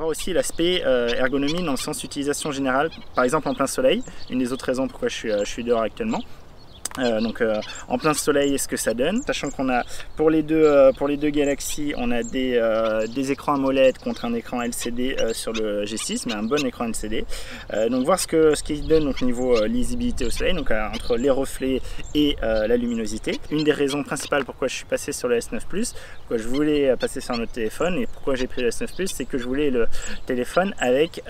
aussi l'aspect ergonomie dans le sens utilisation générale, par exemple en plein soleil, une des autres raisons pourquoi je suis dehors actuellement. En plein soleil, est-ce que ça donne, sachant qu'on a pour les deux Galaxy, on a des écrans AMOLED contre un écran LCD sur le G6, mais un bon écran LCD. Donc voir ce qu'il donne donc, niveau lisibilité au soleil, donc entre les reflets et la luminosité. Une des raisons principales pourquoi je suis passé sur le S9 Plus, pourquoi je voulais passer sur un autre téléphone et pourquoi j'ai pris le S9 Plus, c'est que je voulais le téléphone avec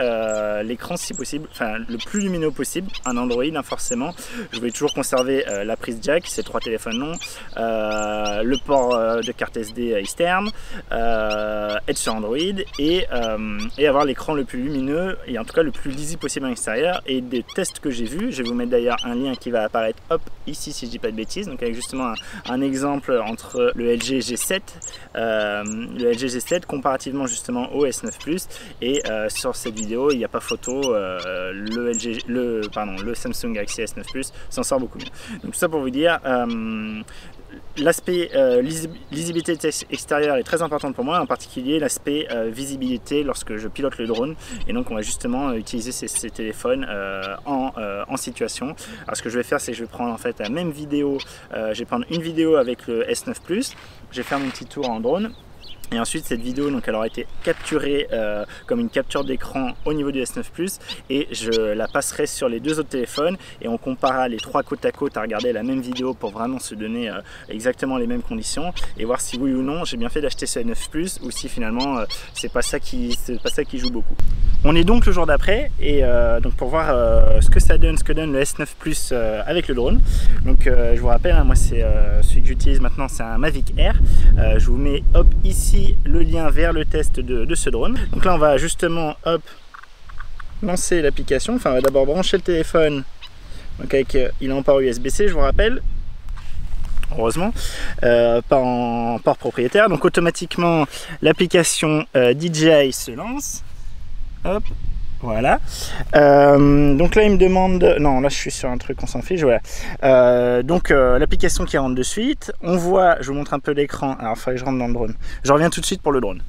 l'écran si possible, enfin le plus lumineux possible, un Android forcément. Je voulais toujours conserver la prise jack, ces 3 téléphones non, le port de carte SD externe, être sur Android et avoir l'écran le plus lumineux et en tout cas le plus lisible possible à l'extérieur. Et des tests que j'ai vus, je vais vous mettre d'ailleurs un lien qui va apparaître hop ici si je dis pas de bêtises, donc avec justement un exemple entre le LG G7 comparativement justement au S9 Plus et sur cette vidéo il n'y a pas photo, le Samsung Galaxy S9 Plus s'en sort beaucoup mieux. Donc tout ça pour vous dire, l'aspect lisibilité extérieure est très important pour moi, en particulier l'aspect visibilité lorsque je pilote le drone. Et donc on va justement utiliser ces téléphones en situation. Alors ce que je vais faire, c'est que je vais prendre en fait la même vidéo, je vais prendre une vidéo avec le S9 Plus, je vais faire mon petit tour en drone. Et ensuite cette vidéo, donc elle aura été capturée comme une capture d'écran au niveau du S9 Plus et je la passerai sur les 2 autres téléphones et on comparera les 3 côte à côte à regarder la même vidéo pour vraiment se donner exactement les mêmes conditions et voir si oui ou non j'ai bien fait d'acheter ce S9 Plus ou si finalement c'est pas ça qui joue beaucoup. On est donc le jour d'après et donc pour voir ce que donne le S9 Plus avec le drone. Donc je vous rappelle, hein, moi c'est celui que j'utilise maintenant, c'est un Mavic Air. Je vous mets hop ici le lien vers le test de ce drone. Donc là on va justement hop lancer l'application, enfin on va d'abord brancher le téléphone, donc avec il est en port USB-C je vous rappelle, heureusement, pas en port propriétaire, donc automatiquement l'application DJI se lance, hop. Voilà, donc là il me demande, non là je suis sur un truc, on s'en fiche, voilà. L'application qui rentre de suite, on voit, je vous montre un peu l'écran, alors il fallait que je rentre dans le drone, je reviens tout de suite pour le drone.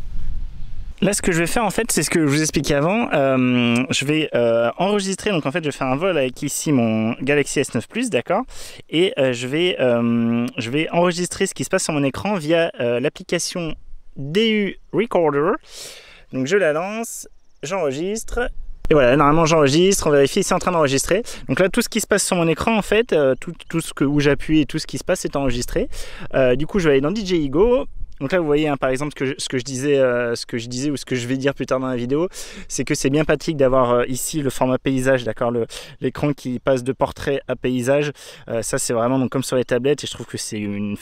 Là ce que je vais faire en fait, c'est ce que je vous expliquais avant, je vais enregistrer, donc en fait je vais faire un vol avec ici mon Galaxy S9 Plus, d'accord, et je vais enregistrer ce qui se passe sur mon écran via l'application DU Recorder, donc je la lance, j'enregistre. Et voilà, normalement j'enregistre, on vérifie, c'est en train d'enregistrer. Donc là, tout ce qui se passe sur mon écran, en fait, tout ce où j'appuie et tout ce qui se passe est enregistré. Du coup, je vais aller dans DJI Go. Donc là, vous voyez, hein, par exemple, ce que je disais ou ce que je vais dire plus tard dans la vidéo, c'est que c'est bien pratique d'avoir ici le format paysage, d'accord, l'écran qui passe de portrait à paysage. Ça, c'est vraiment donc, comme sur les tablettes, et je trouve que c'est une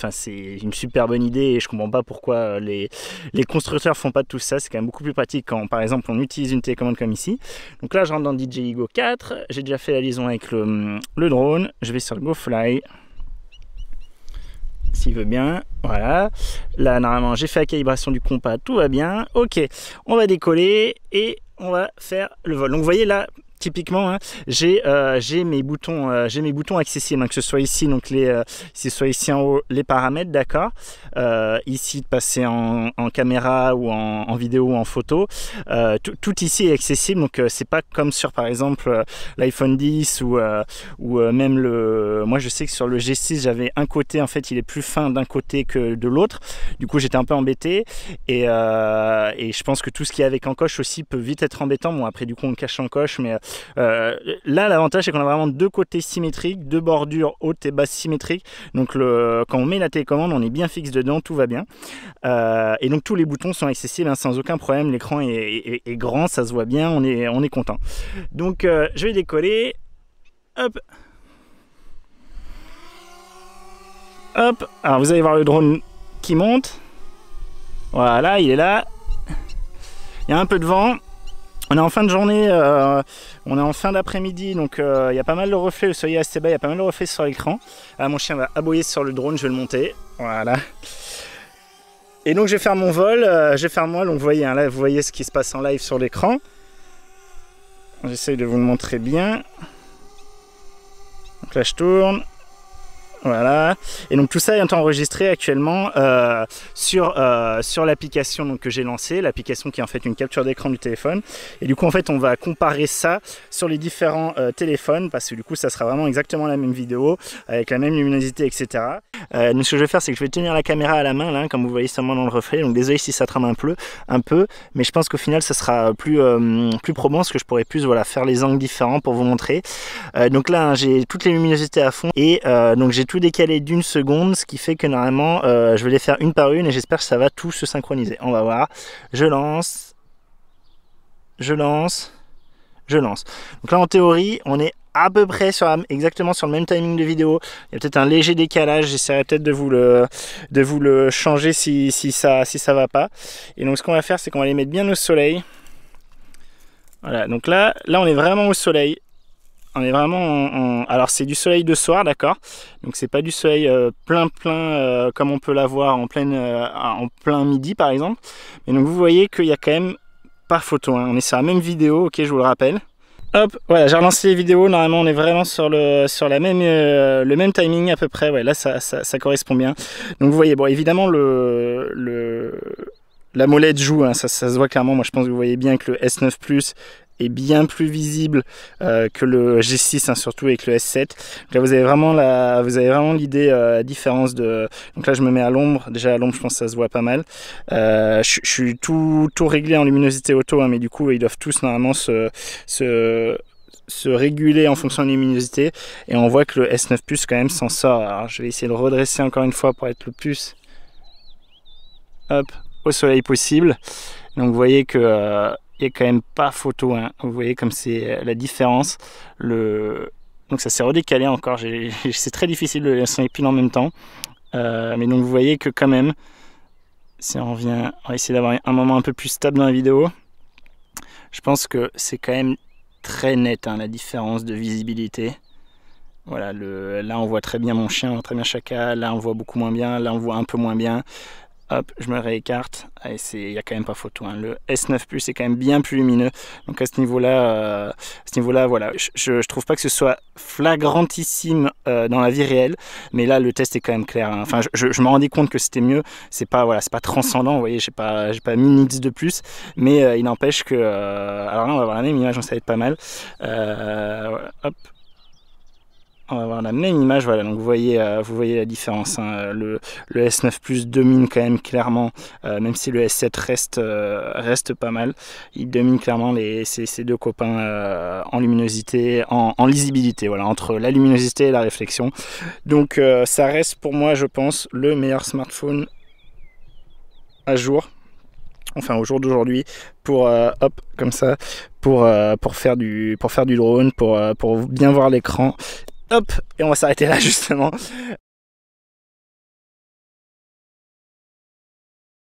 super bonne idée, et je comprends pas pourquoi les constructeurs font pas tout ça. C'est quand même beaucoup plus pratique quand, par exemple, on utilise une télécommande comme ici. Donc là, je rentre dans DJI Go 4, j'ai déjà fait la liaison avec le drone, je vais sur le GoFly. S'il veut bien, voilà. Là, normalement, j'ai fait la calibration du compas, tout va bien. Ok, on va décoller et on va faire le vol. Donc, vous voyez là, typiquement, hein, j'ai mes boutons accessibles, hein, que ce soit ici, donc ici en haut, les paramètres, d'accord. Ici, de passer en caméra ou en vidéo ou en photo. Tout ici est accessible, donc c'est pas comme sur par exemple l'iPhone 10 ou même moi je sais que sur le G6 j'avais un côté, en fait il est plus fin d'un côté que de l'autre, du coup j'étais un peu embêté et je pense que tout ce qui est avec encoche aussi peut vite être embêtant. Bon après du coup on cache l'encoche, mais là l'avantage c'est qu'on a vraiment 2 côtés symétriques, 2 bordures hautes et basses symétriques, donc quand on met la télécommande on est bien fixe dedans, tout va bien, et donc tous les boutons sont accessibles, hein, sans aucun problème. L'écran est grand, ça se voit bien, on est content. Donc je vais décoller, hop, hop, alors vous allez voir le drone qui monte, voilà, il est là, il y a un peu de vent. On est en fin de journée, on est en fin d'après-midi, donc il y a pas mal de reflets, le soleil est assez bas, il y a pas mal de reflets sur l'écran. Ah, mon chien va aboyer sur le drone, je vais le monter, voilà. Et donc je vais faire mon vol, donc vous voyez, hein, là vous voyez ce qui se passe en live sur l'écran. J'essaye de vous le montrer bien. Donc là je tourne, Voilà, et donc tout ça est enregistré actuellement sur l'application que j'ai lancée, l'application qui est en fait une capture d'écran du téléphone. Et du coup en fait on va comparer ça sur les différents téléphones, parce que du coup ça sera vraiment exactement la même vidéo, avec la même luminosité, etc. Donc ce que je vais faire, c'est que je vais tenir la caméra à la main, là, comme vous voyez seulement dans le reflet. Donc désolé si ça trame un peu, mais je pense qu'au final ça sera plus probant, parce que je pourrai plus faire les angles différents pour vous montrer. Donc là j'ai toutes les luminosités à fond, et donc j'ai tout décalé d'1 seconde, ce qui fait que normalement je vais les faire une par une, et j'espère que ça va tout se synchroniser. On va voir. Je lance. Donc là en théorie on est à peu près exactement sur le même timing de vidéo. Il y a peut-être un léger décalage, j'essaierai peut-être de vous le changer si ça va pas. Et donc ce qu'on va faire, c'est qu'on va les mettre bien au soleil. Voilà, donc là on est vraiment au soleil. On est vraiment alors c'est du soleil de soir, d'accord, donc c'est pas du soleil plein comme on peut l'avoir en plein midi par exemple. Mais donc vous voyez qu'il y a quand même pas photo, hein. On est sur la même vidéo, ok, je vous le rappelle. Hop, voilà, j'ai relancé les vidéos. Normalement on est vraiment sur le même timing à peu près. Ouais, là ça correspond bien. Donc vous voyez, bon, évidemment la molette joue, hein, ça se voit clairement. Moi je pense que vous voyez bien que le S9 Plus est bien plus visible que le G6, hein, surtout avec le S7. Donc là vous avez vraiment l'idée, la différence de. Donc là je me mets à l'ombre. Déjà à l'ombre je pense que ça se voit pas mal. Je suis tout réglé en luminosité auto, hein, mais du coup ils doivent tous normalement se réguler en fonction de la luminosité, et on voit que le S9 Plus quand même s'en sort. Alors je vais essayer de le redresser encore une fois pour être le plus au soleil possible. Donc vous voyez que il n'y a quand même pas photo, hein. Vous voyez comme c'est la différence. Donc ça s'est redécalé encore. C'est très difficile de les pile en même temps. Mais donc vous voyez que quand même, si on va essayer d'avoir un moment un peu plus stable dans la vidéo. Je pense que c'est quand même très net, hein, la différence de visibilité. Voilà, là on voit très bien mon chien, très bien Chaka. Là on voit beaucoup moins bien, là on voit un peu moins bien. Hop, je me réécarte. Il n'y a quand même pas photo, hein. Le S9 Plus est quand même bien plus lumineux. Donc à ce niveau-là, voilà. Je trouve pas que ce soit flagrantissime dans la vie réelle, mais là le test est quand même clair, hein. Enfin, je me rendais compte que c'était mieux. C'est pas transcendant. Vous voyez, j'ai pas 1000 nits de plus, mais il n'empêche que. Alors là, on va voir la même image, donc ça va être pas mal. Hop. On va avoir la même image, voilà, donc vous voyez la différence, hein. Le S9 Plus domine quand même clairement, même si le S7 reste pas mal. Il domine clairement ces deux copains en luminosité, en lisibilité, voilà, entre la luminosité et la réflexion. Donc ça reste pour moi, je pense, le meilleur smartphone à jour. Enfin au jour d'aujourd'hui, pour comme ça, pour faire du drone, pour bien voir l'écran. Hop, et on va s'arrêter là justement.